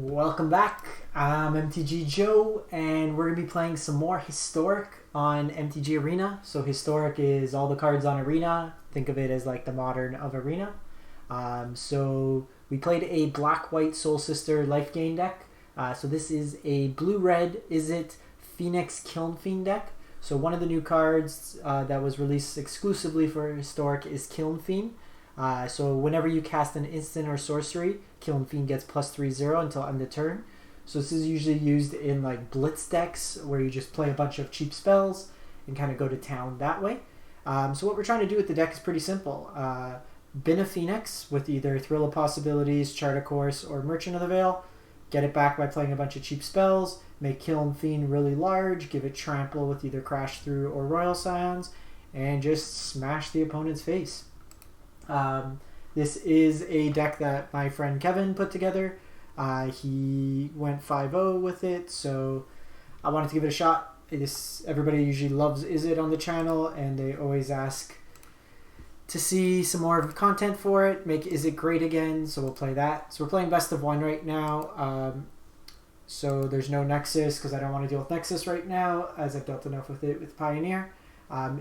Welcome back. I'm MTG Joe, and we're going to be playing some more Historic on MTG Arena. So Historic is all the cards on Arena. Think of it as like the modern of Arena. So we played a Black-White Soul Sister Life Gain deck. So this is a blue-red Izzet Phoenix Kiln Fiend deck. So one of the new cards that was released exclusively for Historic is Kiln Fiend. So whenever you cast an instant or sorcery, Kiln Fiend gets +3/0 until end of turn. So this is usually used in like blitz decks where you just play a bunch of cheap spells and kind of go to town that way. So what we're trying to do with the deck is pretty simple. Bin a Phoenix with either Thrill of Possibilities, Chart of Course, or Merchant of the Veil. Get it back by playing a bunch of cheap spells. Make Kiln Fiend really large. Give it Trample with either Crash Through or Royal Scions. And just smash the opponent's face. This is a deck that my friend Kevin put together. He went 5-0 with it, so I wanted to give it a shot. Everybody usually loves Izzet on the channel, and they always ask to see some more content for it. Make Izzet great again, so we'll play that. So we're playing best of one right now. So there's no Nexus because I don't want to deal with Nexus right now, as I've dealt enough with it with Pioneer.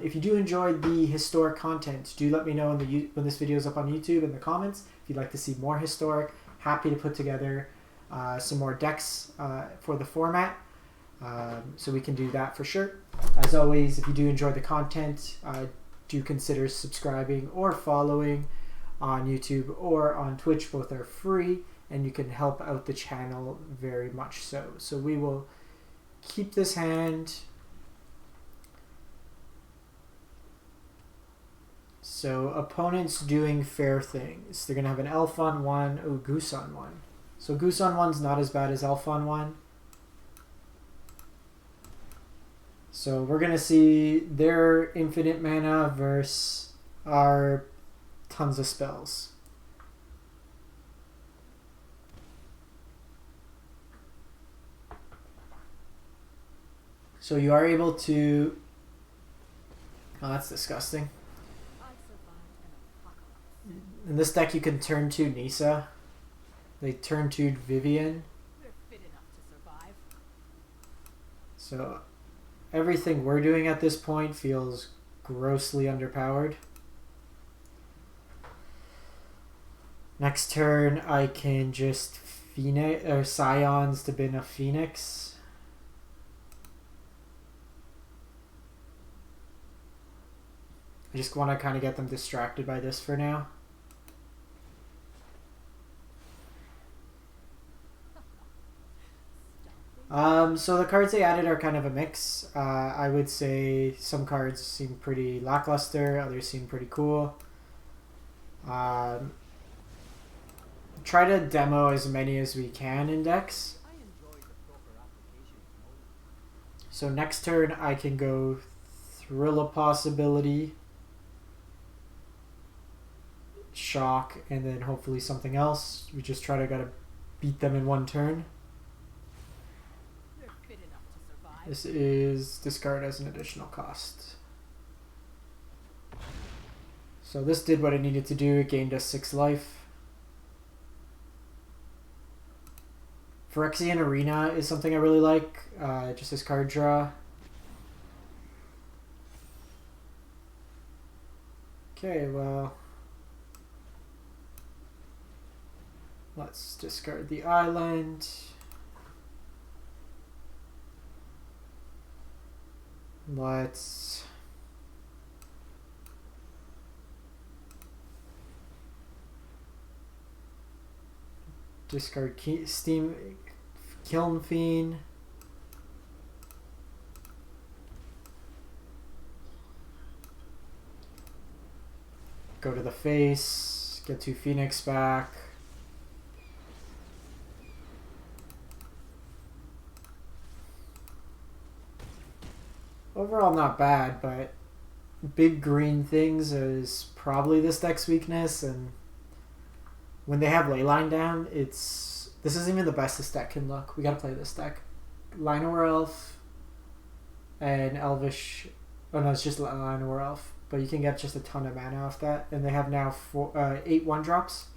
If you do enjoy the Historic content, do let me know when this video is up on YouTube in the comments. If you'd like to see more Historic, happy to put together some more decks for the format. So we can do that for sure. As always, if you do enjoy the content, do consider subscribing or following on YouTube or on Twitch. Both are free, and you can help out the channel very much so. So we will keep this hand. So opponents doing fair things. They're going to have an Elf on one, Goose on one. So Goose on one's not as bad as Elf on one. So we're going to see their infinite mana versus our tons of spells. So you are able to... Oh, that's disgusting. In this deck, you can turn 2 Nisa. They turn 2 Vivian. So everything we're doing at this point feels grossly underpowered. Next turn, I can just Phoenix or Scions to bin a Phoenix. I just want to kind of get them distracted by this for now. So the cards they added are kind of a mix. I would say some cards seem pretty lackluster, others seem pretty cool. Try to demo as many as we can in decks. So next turn I can go Thrill of Possibility, Shock, and then hopefully something else. We just gotta beat them in one turn. This is discard as an additional cost. So this did what it needed to do. It gained us 6 life. Phyrexian Arena is something I really like. Just as card draw. Okay, well, let's discard the island. Let's discard Kiln Fiend. Go to the face, get 2 Phoenix back. Overall not bad, but big green things is probably this deck's weakness, and when they have Leyline down, this isn't even the best this deck can look. We gotta play this deck. Llanowar Elf and Elvish... Oh no, it's just Llanowar Elf, but you can get just a ton of mana off that, and they have now 8 1-drops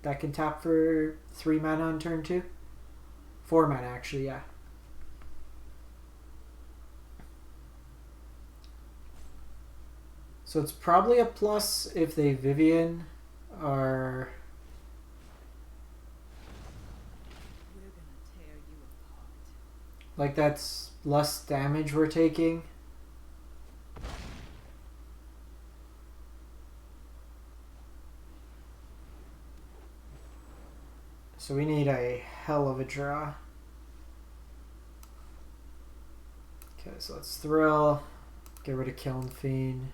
that can tap for 3 mana on turn 2. 4 mana actually, yeah. So it's probably a plus if they Vivian or... Like that's less damage we're taking. So we need a hell of a draw. Okay, so let's Thrill. Get rid of Kiln Fiend.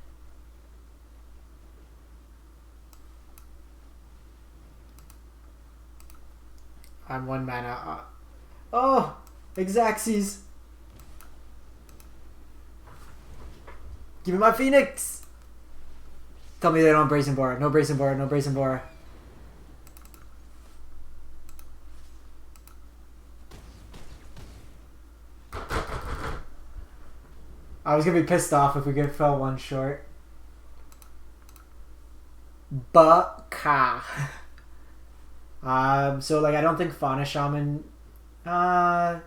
I'm 1 mana. Oh! Exacxies! Give me my Phoenix! Tell me they don't Brazen Bora. No Brazen Bora, no Brazen Bora. I was gonna be pissed off if we fell 1 short. Baka. So like I don't think Fauna Shaman as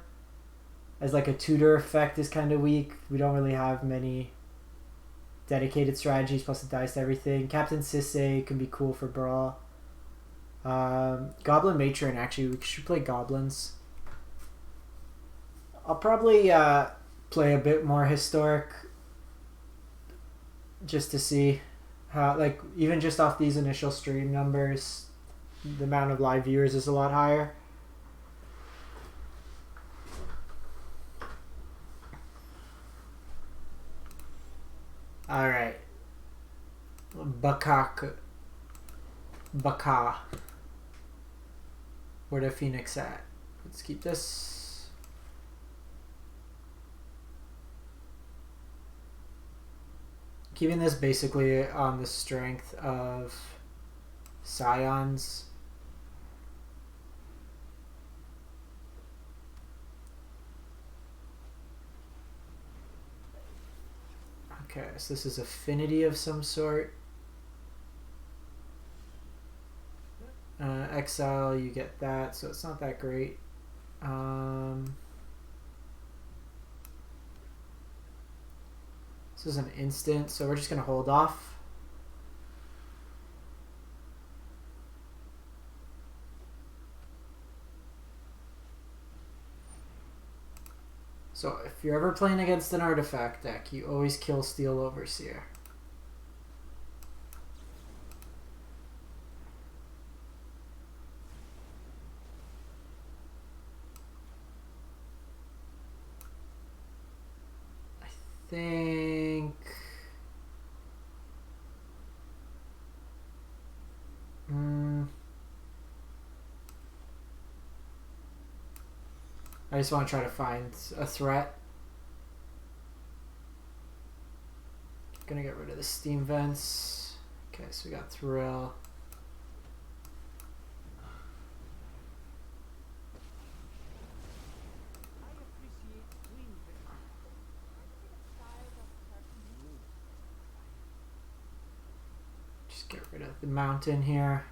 like a tutor effect is kind of weak. We don't really have many dedicated strategies, plus it dies to everything. Captain Sisay can be cool for Brawl. Goblin Matron, actually we should play Goblins. I'll probably play a bit more Historic just to see how, like, even just off these initial stream numbers, the amount of live viewers is a lot higher. Alright. Baka. Where the Phoenix at? Let's keep this. Keeping this basically on the strength of Scions. Okay, so this is Affinity of some sort. Exile, you get that, so it's not that great. This is an instant, so we're just going to hold off. So if you're ever playing against an artifact deck, you always kill Steel Overseer. I think... I just want to try to find a threat. Gonna get rid of the steam vents. Okay, so we got Thrill. Just get rid of the mountain here.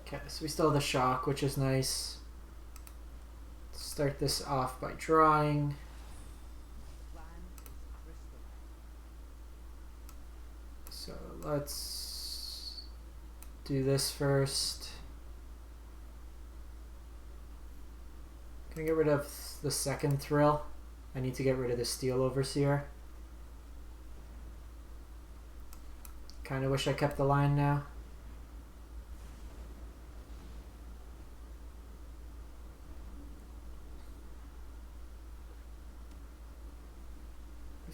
Okay, so we still have the shock, which is nice. Start this off by drawing. So let's do this first. Can I get rid of the second Thrill? I need to get rid of the Steel Overseer. Kind of wish I kept the line now.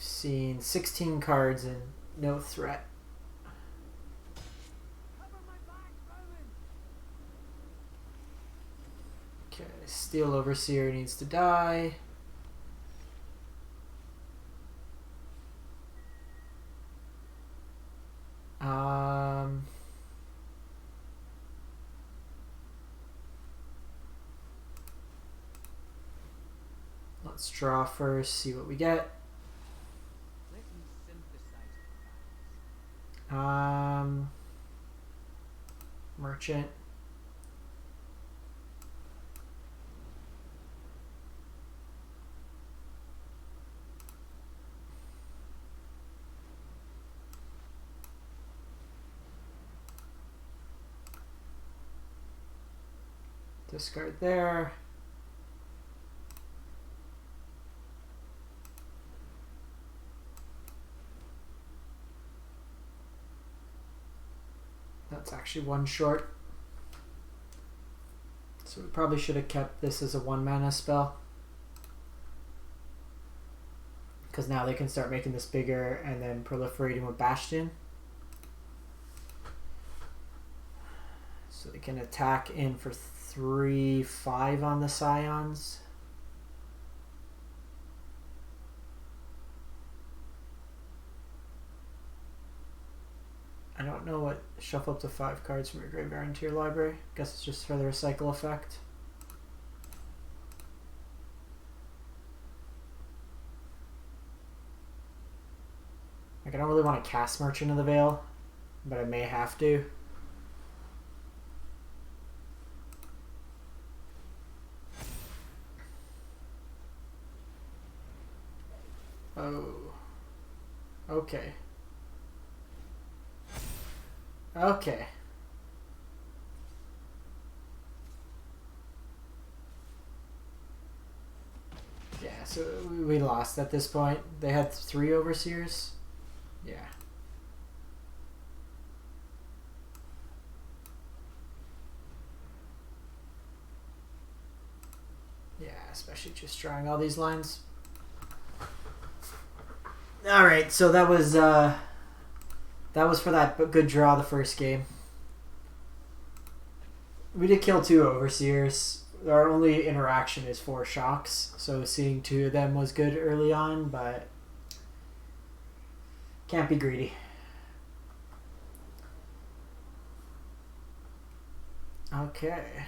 Seen 16 cards and no threat. Okay, Steel Overseer needs to die. Let's draw first, see what we get. merchant. Discard there. That's actually one short. So we probably should have kept this as a 1 mana spell. Because now they can start making this bigger and then proliferating with Bastion. So they can attack in for 3/5 on the Scions. I don't know what shuffle up to 5 cards from your graveyard into your library. Guess it's just for the recycle effect. Like, I don't really want to cast Merchant of the Veil, but I may have to. Oh. Okay. Okay. Yeah, so we lost at this point. They had 3 Overseers. Yeah. Yeah, especially just drawing all these lines. Alright, so that was for that good draw the first game. We did kill 2 Overseers. Our only interaction is 4 shocks, so seeing 2 of them was good early on, but can't be greedy. Okay.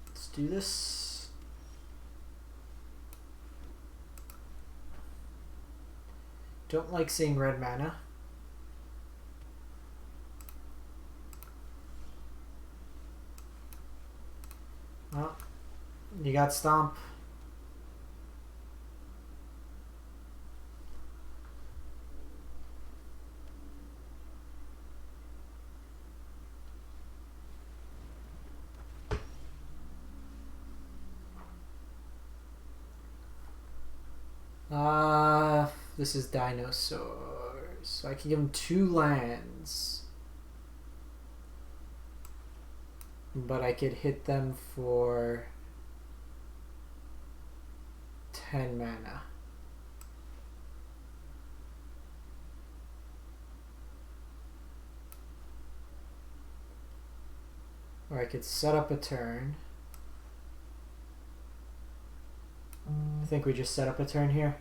Let's do this. Don't like seeing red mana. Well, you got Stomp. This is Dinosaurs. So I can give him 2 lands. But I could hit them for 10 mana. Or I could set up a turn. I think we just set up a turn here.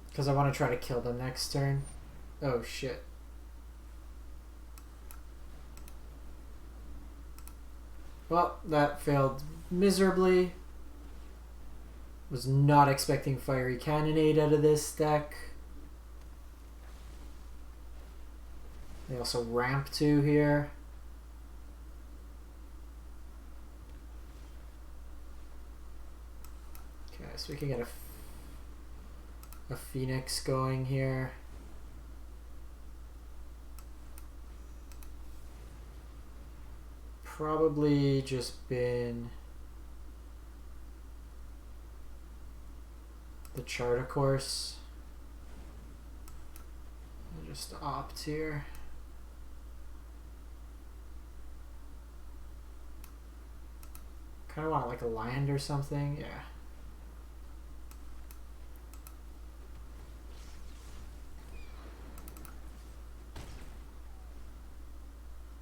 Because I want to try to kill them next turn. Oh shit. Well, that failed miserably. Was not expecting Fiery Cannonade out of this deck. They also ramp 2 here. Okay, so we can get a Phoenix going here. Probably just been the Chart of Course. I'll just opt here. Kind of want like a land or something, yeah.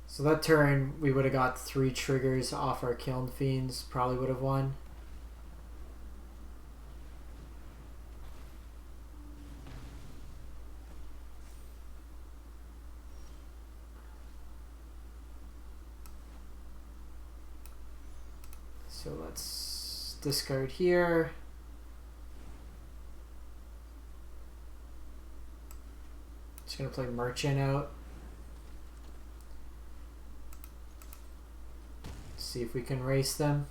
So that turn, we would have got 3 triggers off our Kiln Fiends, probably would have won. So let's discard here. Just gonna play Merchant out. See if we can race them.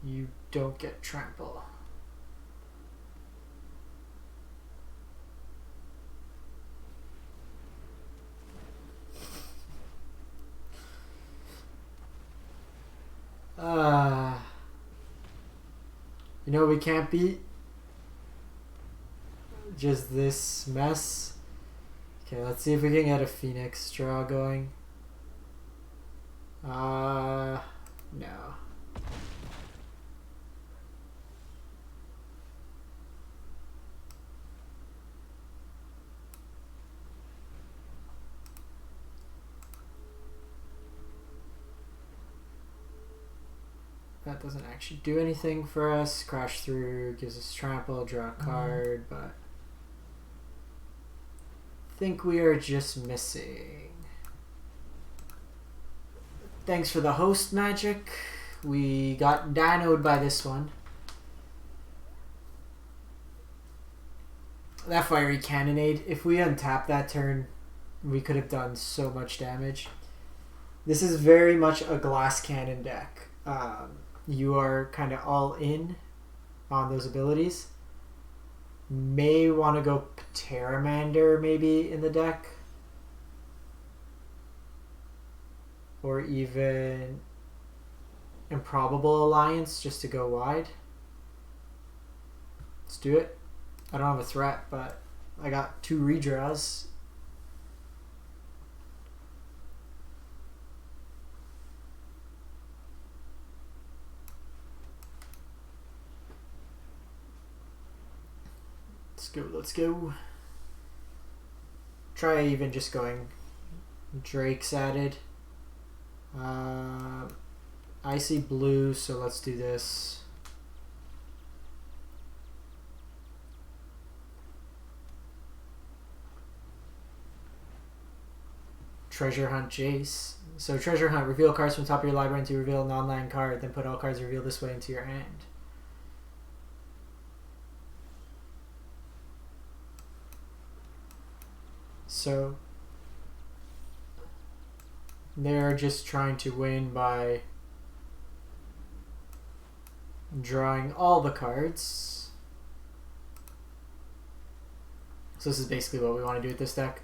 You don't get trample. You know we can't beat? Just this mess. Okay, let's see if we can get a Phoenix draw going. No. That doesn't actually do anything for us. Crash through, gives us trample, draw a card, but I think we are just missing. Thanks for the host, Magic. We got dinoed by this one. That Fiery Cannonade, if we untap that turn, we could have done so much damage. This is very much a glass cannon deck. You are kind of all in on those abilities. May want to go Pteramander maybe in the deck. Or even Improbable Alliance just to go wide. Let's do it. I don't have a threat, but I got 2 redraws. Let's go. Try even just going Drake's added. I see blue, so let's do this. Treasure Hunt Jace. So Treasure Hunt, reveal cards from top of your library until you reveal a non-land card, then put all cards revealed this way into your hand. So they're just trying to win by drawing all the cards. So this is basically what we want to do with this deck.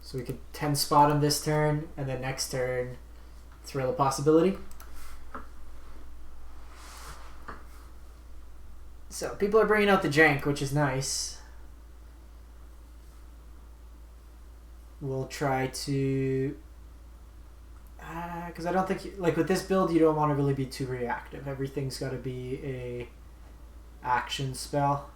So we could 10 spot him this turn, and then next turn Thrill a Possibility. So people are bringing out the jank, which is nice. We'll try to... because I don't think... like with this build, you don't want to really be too reactive. Everything's got to be a action spell.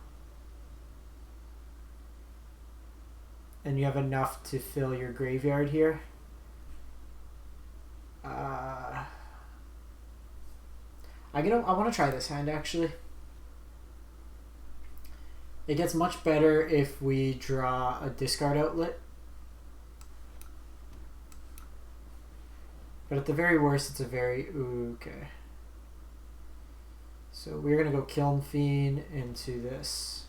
And you have enough to fill your graveyard here. I want to try this hand, actually. It gets much better if we draw a discard outlet. But at the very worst, it's a very... ooh, okay. So we're going to go Kiln Fiend into this.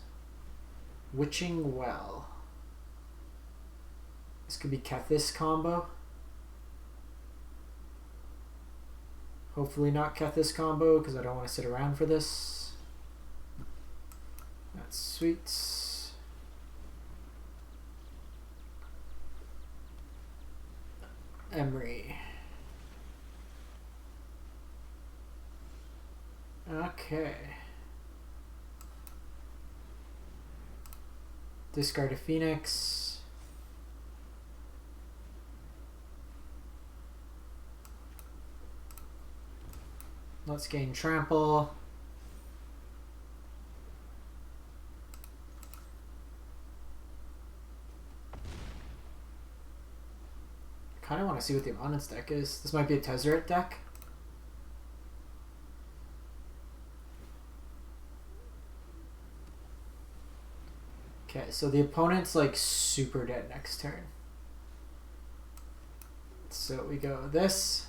Witching Well. This could be Kethis combo. Hopefully not Kethis combo, because I don't want to sit around for this. That's sweet. Emery. Okay. Discard a Phoenix. Let's gain trample. Kind of want to see what the opponent's deck is. This might be a Tezzeret deck. Okay, so the opponent's like super dead next turn. Let's So we go this.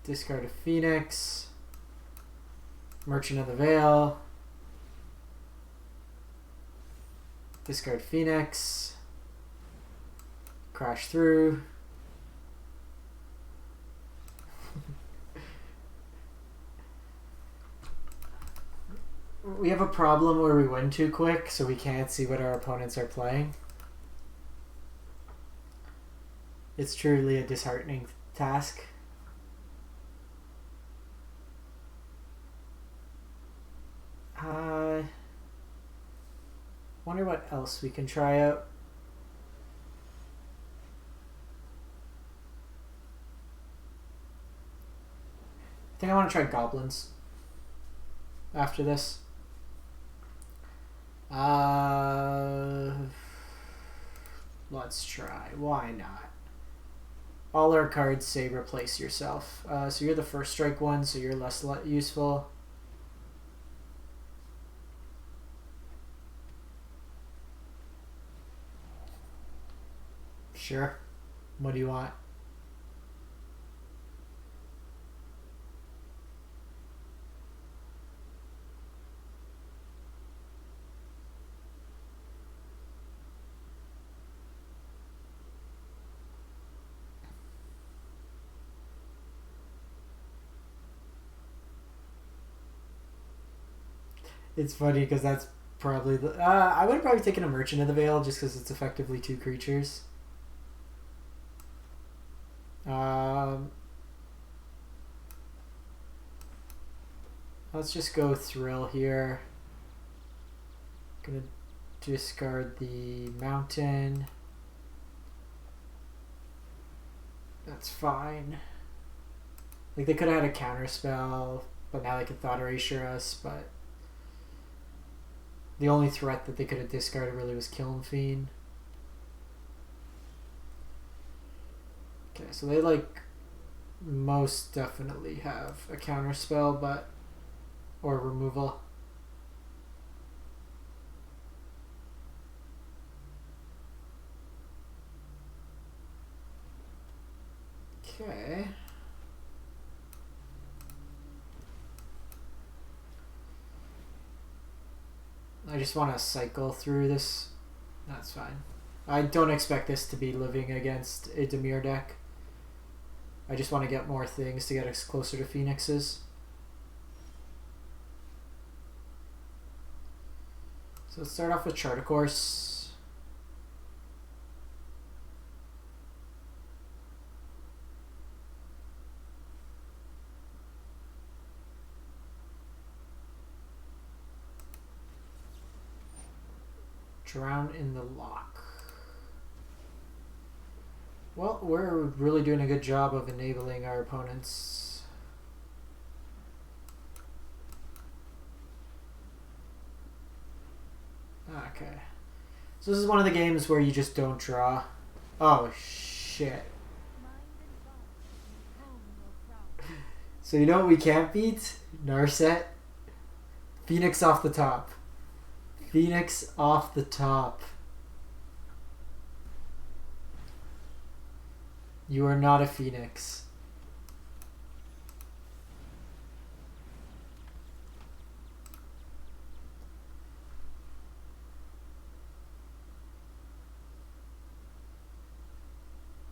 Discard a Phoenix. Merchant of the Veil. Discard Phoenix. Crash through. We have a problem where we win too quick, so we can't see what our opponents are playing. It's truly a disheartening task. Wonder what else we can try out. I think I want to try goblins after this. Let's try. Why not? All our cards say replace yourself. So you're the first strike one, so you're less useful. Sure. What do you want? It's funny because that's probably the... I would have probably taken a Merchant of the Veil just because it's effectively 2 creatures. Let's just go Thrill here. Gonna discard the Mountain. That's fine. Like, they could have had a counter spell, but now they could Thought Erasure us, but the only threat that they could have discarded really was Kiln Fiend. Okay, so they like most definitely have a counter spell, but or removal. Okay. I just want to cycle through this. That's fine. I don't expect this to be living against a Dimir deck. I just want to get more things to get us closer to Phoenixes. So let's start off with Chart a Course. Drown in the Lock. Well, we're really doing a good job of enabling our opponents. Okay. So this is one of the games where you just don't draw. Oh, shit. So you know what we can't beat? Narset. Phoenix off the top. Phoenix off the top. You are not a Phoenix.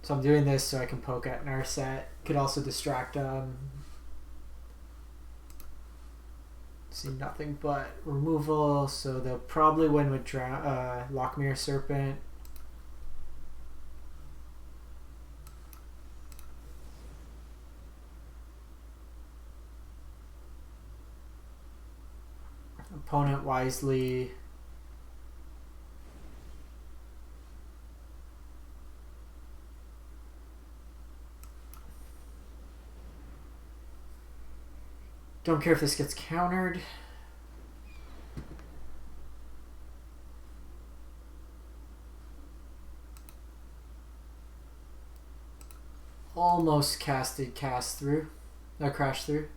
So I'm doing this so I can poke at Narset. Could also distract them. See nothing but removal, so they'll probably win with Lockmere Serpent. Opponent wisely. Don't care if this gets countered. Almost casted Cast Through. Crash Through.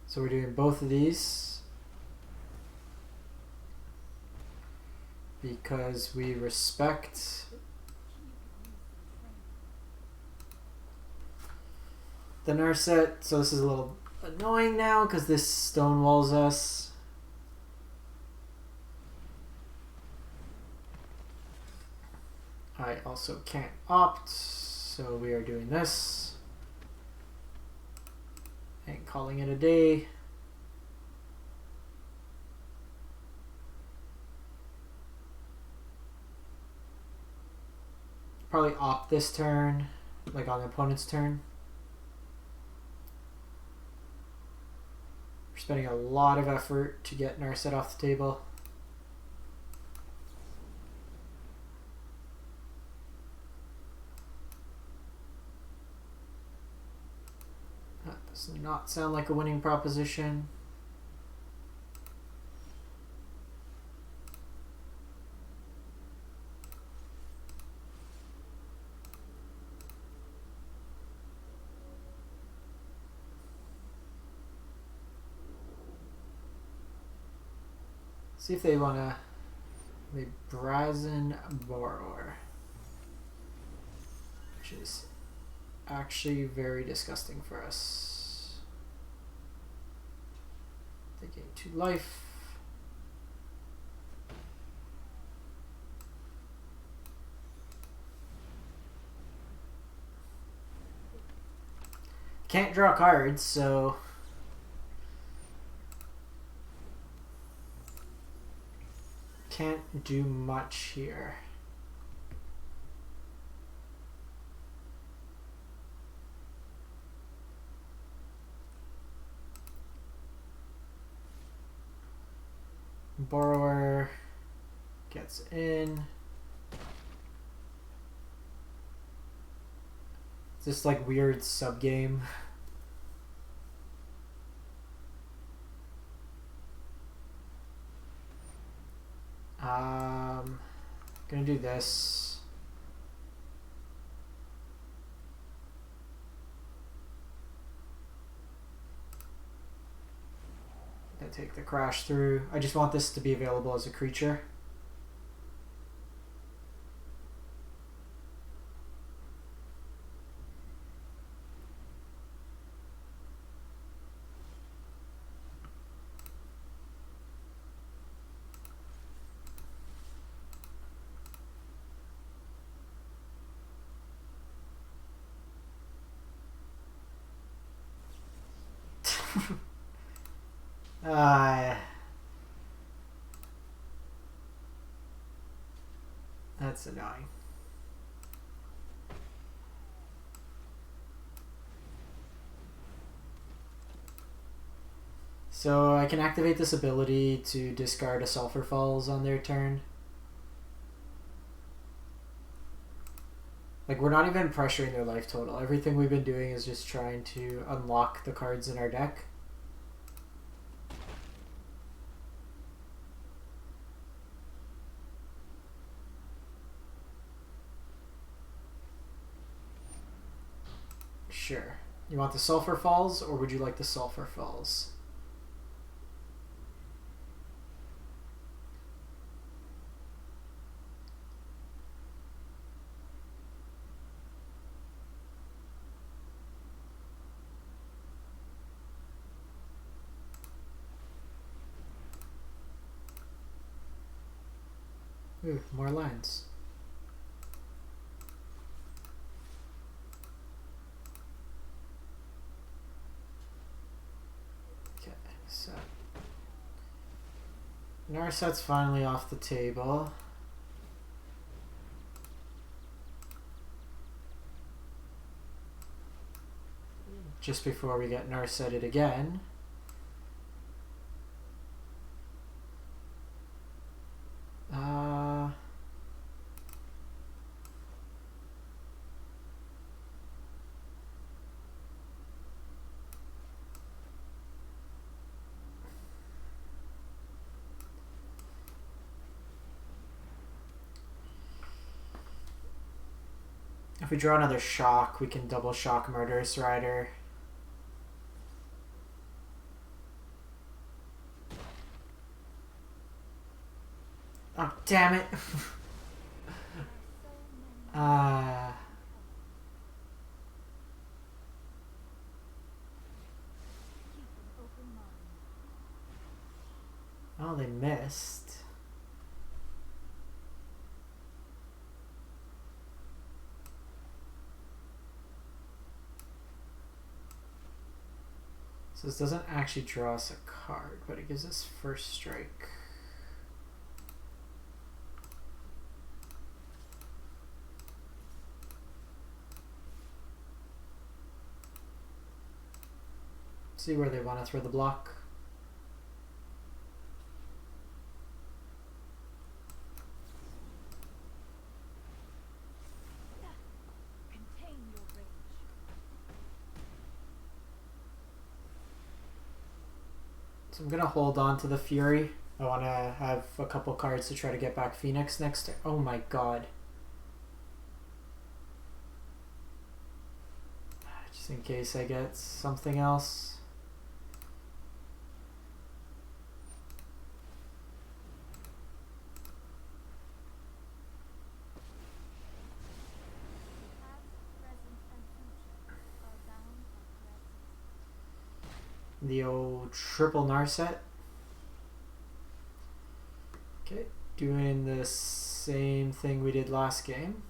So we're doing both of these. because we respect the Narset. So this is a little annoying now because this stonewalls us. I also can't opt, so we are doing this and calling it a day. Probably opt this turn, like on the opponent's turn. We're spending a lot of effort to get Narset off the table. That does not sound like a winning proposition. See if they want to. The Brazen Borrower, which is actually very disgusting for us. They gain 2 life. Can't draw cards, so can't do much here. Borrower gets in. It's this like weird sub game. Gonna do this. Gonna take the crash through. I just want this to be available as a creature. That's annoying. So I can activate this ability to discard a Sulfur Falls on their turn. Like, we're not even pressuring their life total. Everything we've been doing is just trying to unlock the cards in our deck. Sure. You want the Sulfur Falls, or would you like the Sulfur Falls? Ooh, more lines. Okay, so Narset's finally off the table. Just before we get Narsetted again. If we draw another shock, we can double shock Murderous Rider. Oh, damn it. Oh, they missed. So this doesn't actually draw us a card, but it gives us first strike. See where they want to throw the block. So I'm going to hold on to the Fury. I want to have a couple cards to try to get back Phoenix next turn. Oh my god. Just in case I get something else. The old triple Narset. Okay, doing the same thing we did last game.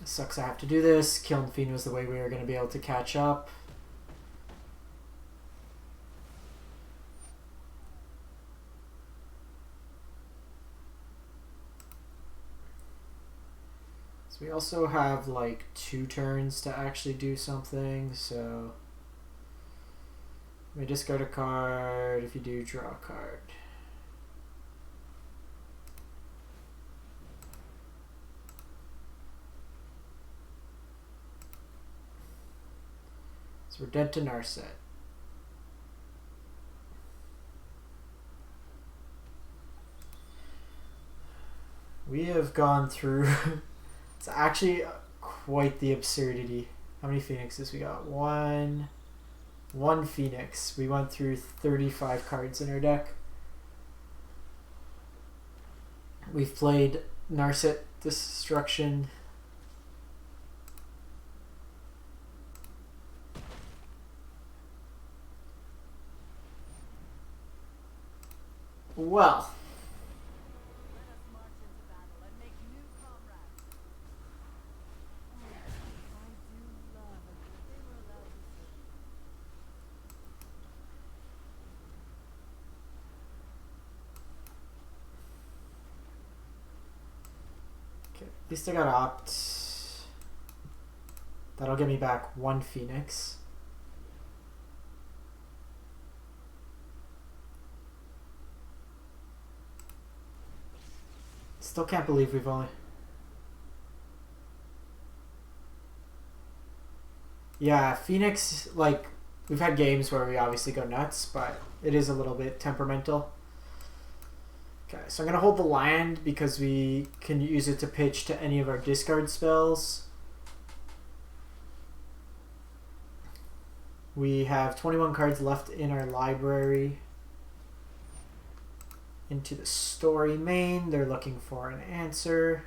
Sucks I have to do this. Kiln Fiend was the way we were going to be able to catch up. So we also have like 2 turns to actually do something, so we discard a card. If you do, draw a card. We're dead to Narset. We have gone through it's actually quite the absurdity. How many Phoenixes we got? One Phoenix. We went through 35 cards in our deck. We've played Narset Destruction. Well, okay, at least I got Opt. That'll get me back 1 Phoenix. Still can't believe we've only... Yeah, Phoenix, like, we've had games where we obviously go nuts, but it is a little bit temperamental. Okay, so I'm going to hold the land because we can use it to pitch to any of our discard spells. We have 21 cards left in our library. Into the story main, they're looking for an answer.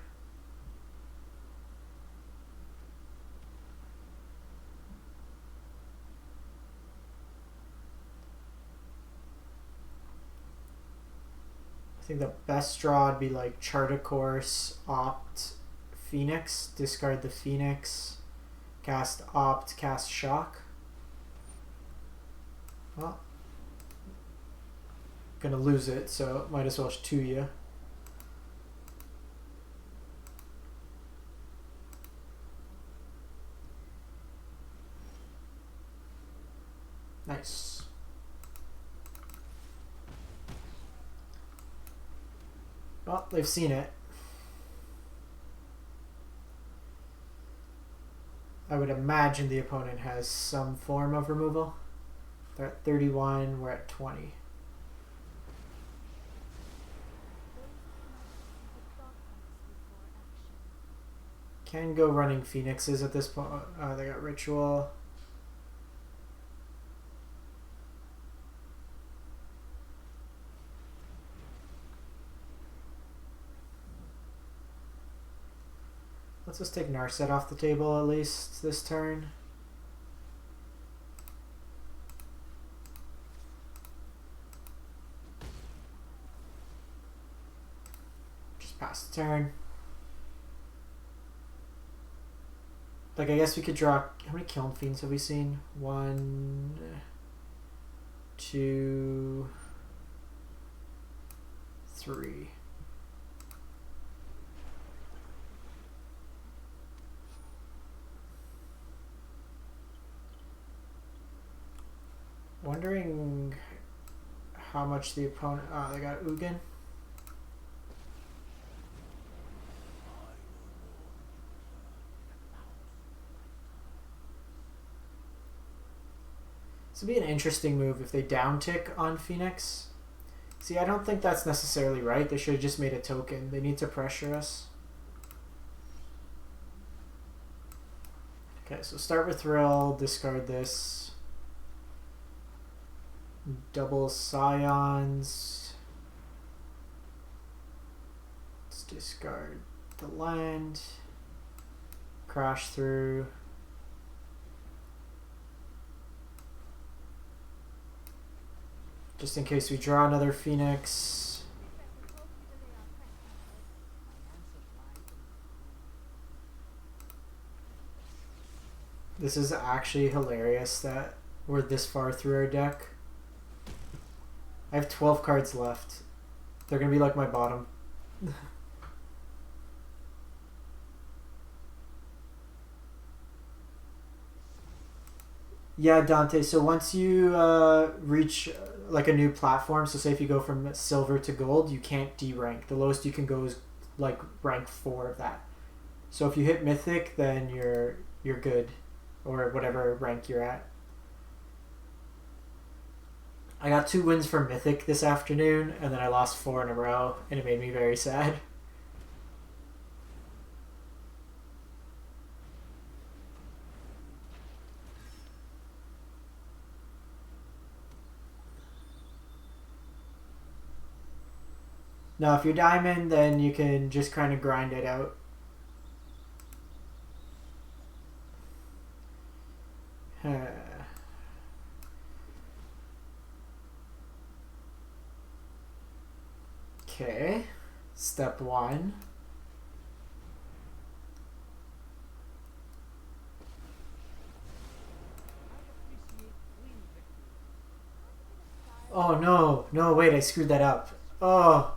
I think the best draw would be like Chart a Course, Opt, Phoenix, discard the Phoenix, cast Opt, cast Shock. Well, gonna lose it, so might as well 2 you. Nice. Well, they've seen it. I would imagine the opponent has some form of removal. They're at 31, we're at 20. Can go running Phoenixes at this point. They got Ritual. Let's just take Narset off the table at least this turn. Just pass the turn. Like, I guess we could draw... How many Kiln Fiends have we seen? 1, 2, 3. Wondering how much the opponent... Oh, they got Ugin. This would be an interesting move if they downtick on Phoenix. See, I don't think that's necessarily right. They should have just made a token. They need to pressure us. Okay, so start with Thrill, discard this. Double Scions. Let's discard the land. Crash through. Just in case we draw another Phoenix. This is actually hilarious that we're this far through our deck. I have 12 cards left. They're going to be like my bottom. Yeah, Dante. So once you reach like a new platform, so say if you go from silver to gold, you can't D-rank. The lowest you can go is like rank 4 of that. So if you hit Mythic, then you're good, or whatever rank you're at. I got 2 wins from Mythic this afternoon, and then I lost 4 in a row, and it made me very sad. Now, if you're Diamond, then you can just kind of grind it out. Okay, step 1. Oh no, no, wait, I screwed that up. Oh,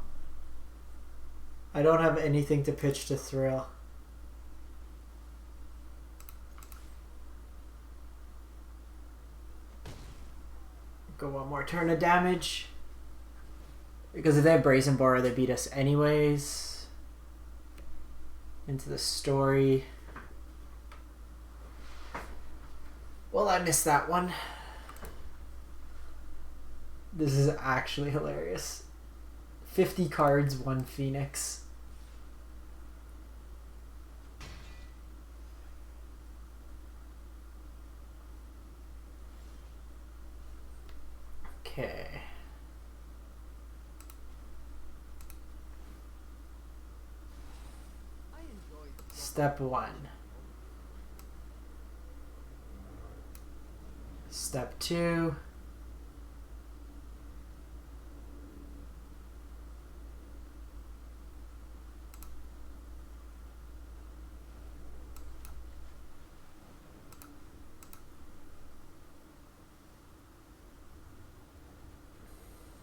I don't have anything to pitch to Thrill. Go one more turn of damage. Because if they have Brazen Borer, they beat us anyways. Into the story. Well, I missed that one. This is actually hilarious. 50 cards, 1 Phoenix. Okay. Step 1. Step 2.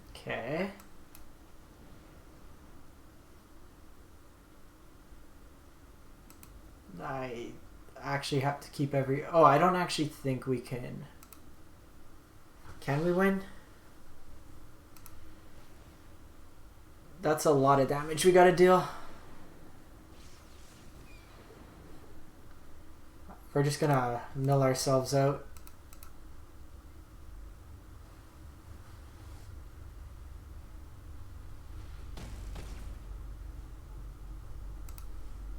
Okay. I actually have to keep every... Oh, I don't actually think we can... Can we win? That's a lot of damage we gotta deal. We're just gonna mill ourselves out.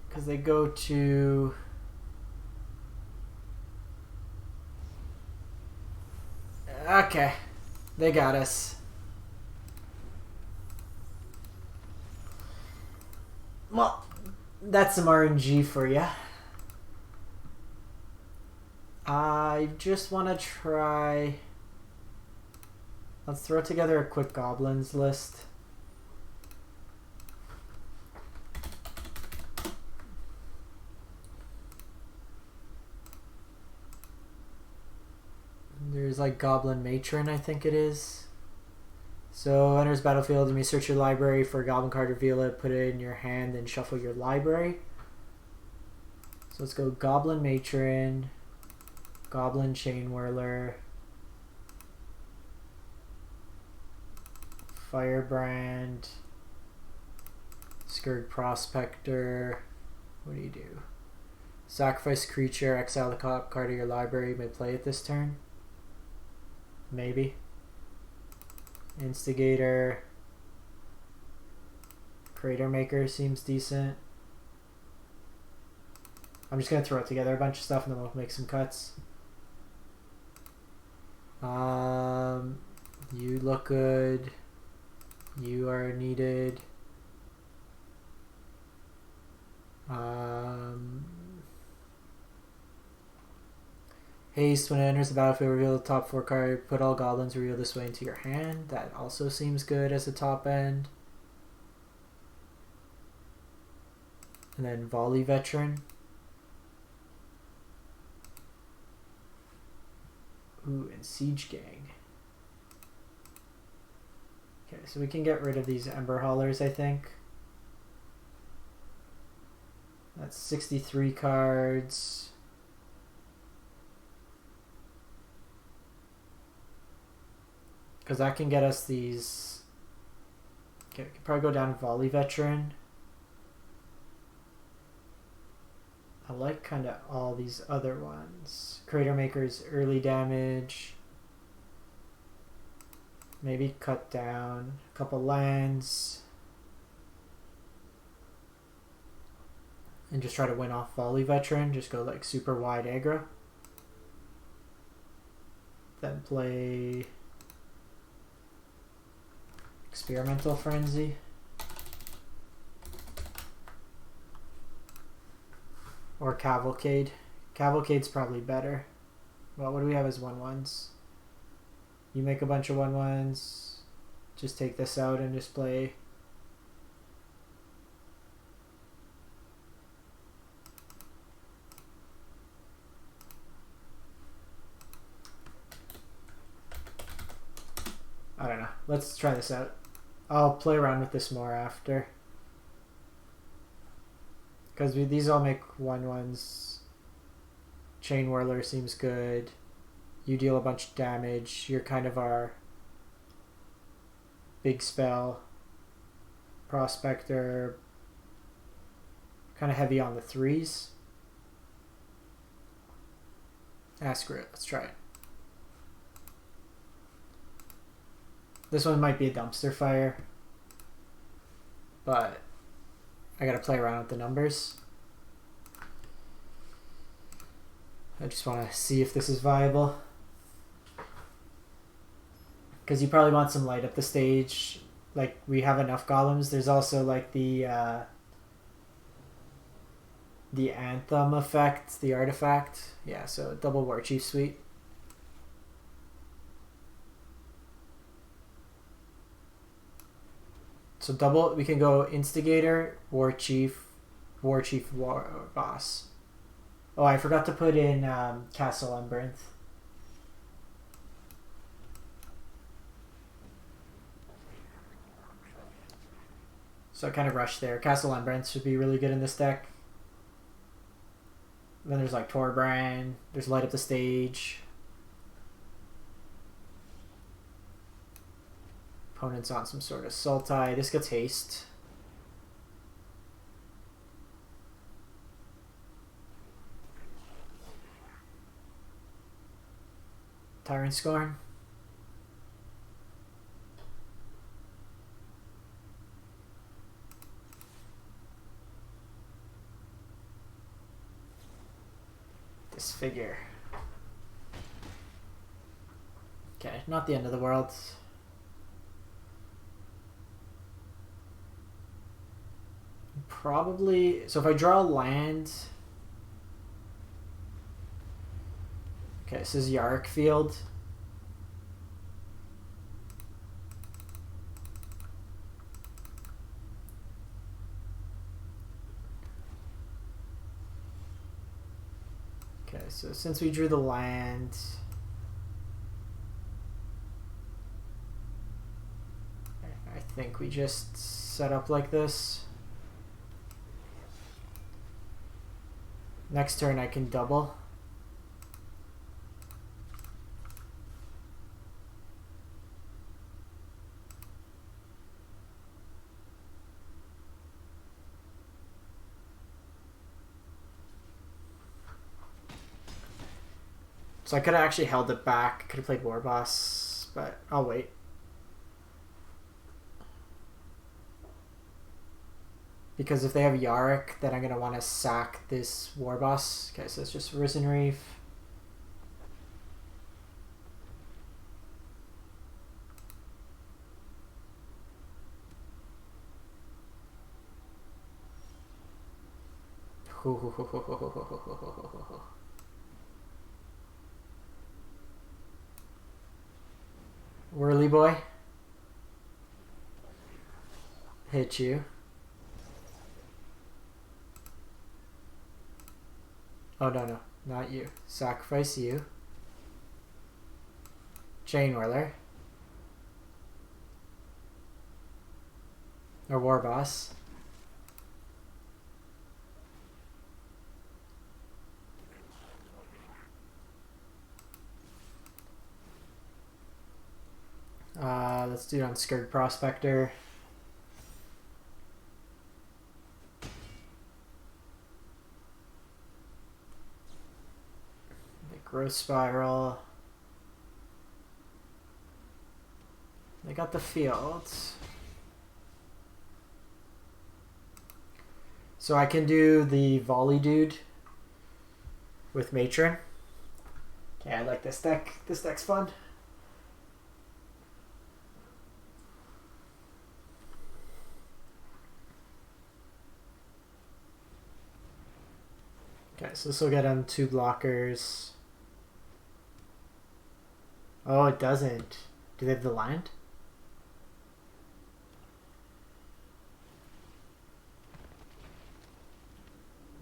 Because they go to... Okay, they got us. Well, that's some RNG for you. I just want to try... Let's throw together a quick goblins list. There's like Goblin Matron, I think it is. So enters battlefield, you may search your library for a goblin card, reveal it, put it in your hand, then shuffle your library. So let's go Goblin Matron, Goblin Chain Whirler, Firebrand, Scourge Prospector. What do you do? Sacrifice creature, exile the top card of your library, you may play it this turn. Maybe. Instigator. Crater Maker seems decent. I'm just going to throw it together a bunch of stuff and then we'll make some cuts. You look good. You are needed. Haste, when it enters the battlefield, reveal the top 4 card, put all goblins reveal this way into your hand. That also seems good as a top end. And then Volley Veteran. Ooh, and Siege Gang. Okay, so we can get rid of these Ember Haulers, I think. That's 63 cards. Because that can get us these... Okay, we can probably go down Volley Veteran. I like kind of all these other ones. Crater Maker's early damage. Maybe cut down a couple lands. And just try to win off Volley Veteran. Just go like super wide aggro. Then play... Experimental Frenzy. Or Cavalcade. Cavalcade's probably better. Well, what do we have as 1/1s? You make a bunch of 1/1s. Just take this out and just play. I don't know. Let's try this out. I'll play around with this more after. Because these all make 1/1s. Chain Whirler seems good. You deal a bunch of damage. You're kind of our big spell. Prospector. Kind of heavy on the 3s. Ah, screw it. Let's try it. This one might be a dumpster fire, but I gotta play around with the numbers. I just want to see if this is viable. Because you probably want some light up the stage. Like, we have enough golems. There's also like the Anthem effect, the artifact. Yeah, so double War Chief Suite. So double, we can go Instigator, War Chief, War Boss. Oh, I forgot to put in Castle Embrinth. So I kind of rushed there. Castle Embrinth should be really good in this deck. Then there's like Torbrand. There's Light Up the Stage. Opponent's on some sort of Sultai. This gets haste. Tyrant Scorn. Disfigure. Okay, not the end of the world. Probably, so if I draw a land. Okay, this is Yarrick Field. Okay, so since we drew the land, I think we just set up like this. Next turn I can double. So I could have actually held it back. Could have played War Boss, but I'll wait. Because if they have Yarrick, then I'm going to want to sack this War Boss. Okay, so it's just Risen Reef. Whirly Boy. Hit you. Oh, no, not you. Sacrifice you. Chain Whirler. Or War Boss. Let's do it on Scourge Prospector. The Growth Spiral. They got the fields. So I can do the Volley Dude with Matron. Okay, I like this deck. This deck's fun. Okay, so this will get him 2 blockers. Oh, it doesn't. Do they have the land?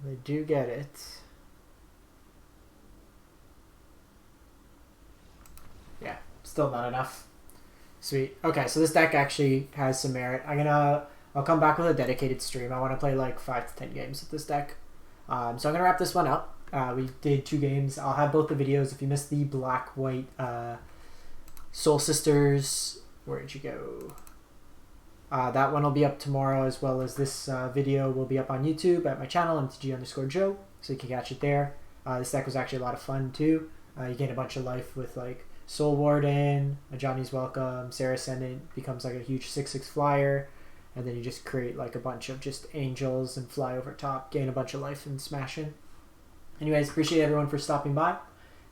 They do get it. Yeah, still not enough. Sweet. Okay, so this deck actually has some merit. I'll come back with a dedicated stream. I want to play like 5 to 10 games with this deck. So I'm going to wrap this one up. We did 2 games. I'll have both the videos. If you missed the black-white Soul Sisters, where did you go? That one will be up tomorrow, as well as this video will be up on YouTube at my channel, MTG_Joe, so you can catch it there. This deck was actually a lot of fun too. You gain a bunch of life with like Soul Warden, a Johnny's Welcome, Sarah Ascendant becomes like a huge 6/6 flyer, and then you just create like a bunch of just angels and fly over top, gain a bunch of life and smash in. Anyways, appreciate everyone for stopping by.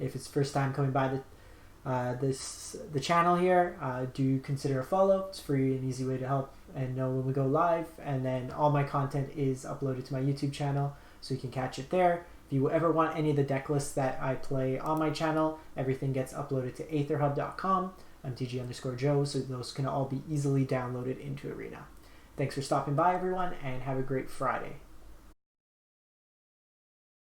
If it's the first time coming by the channel here, do consider a follow. It's free and easy way to help and know when we go live. And then all my content is uploaded to my YouTube channel, so you can catch it there. If you ever want any of the deck lists that I play on my channel, everything gets uploaded to aetherhub.com, MTG_Joe, so those can all be easily downloaded into Arena. Thanks for stopping by, everyone, and have a great Friday.